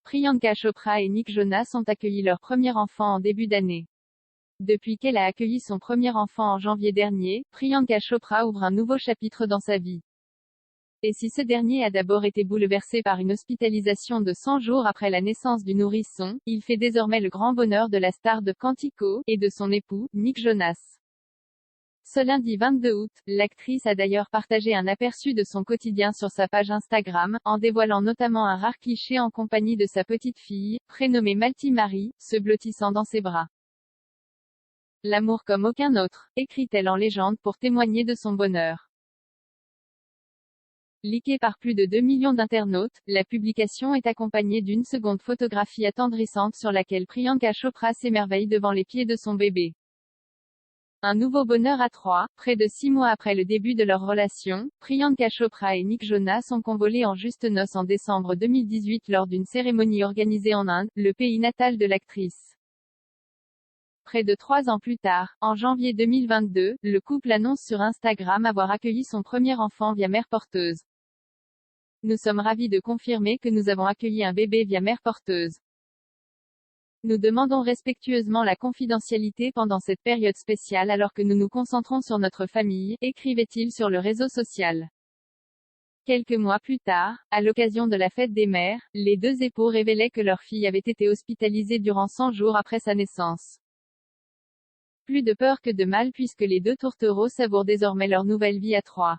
Priyanka Chopra et Nick Jonas ont accueilli leur premier enfant en début d'année. Depuis qu'elle a accueilli son premier enfant en janvier dernier, Priyanka Chopra ouvre un nouveau chapitre dans sa vie. Et si ce dernier a d'abord été bouleversé par une hospitalisation de 100 jours après la naissance du nourrisson, il fait désormais le grand bonheur de la star de Quantico, et de son époux, Nick Jonas. Ce lundi 22 août, l'actrice a d'ailleurs partagé un aperçu de son quotidien sur sa page Instagram, en dévoilant notamment un rare cliché en compagnie de sa petite fille, prénommée Malti Marie, se blottissant dans ses bras. L'amour comme aucun autre, écrit-elle en légende pour témoigner de son bonheur. Leakée par plus de 2 millions d'internautes, la publication est accompagnée d'une seconde photographie attendrissante sur laquelle Priyanka Chopra s'émerveille devant les pieds de son bébé. Un nouveau bonheur à trois. Près de 6 mois après le début de leur relation, Priyanka Chopra et Nick Jonas ont convolé en juste noces en décembre 2018 lors d'une cérémonie organisée en Inde, le pays natal de l'actrice. Près de 3 ans plus tard, en janvier 2022, le couple annonce sur Instagram avoir accueilli son premier enfant via mère porteuse. Nous sommes ravis de confirmer que nous avons accueilli un bébé via mère porteuse. Nous demandons respectueusement la confidentialité pendant cette période spéciale alors que nous nous concentrons sur notre famille, écrivait-il sur le réseau social. Quelques mois plus tard, à l'occasion de la fête des mères, les deux époux révélaient que leur fille avait été hospitalisée durant 100 jours après sa naissance. Plus de peur que de mal puisque les deux tourtereaux savourent désormais leur nouvelle vie à trois.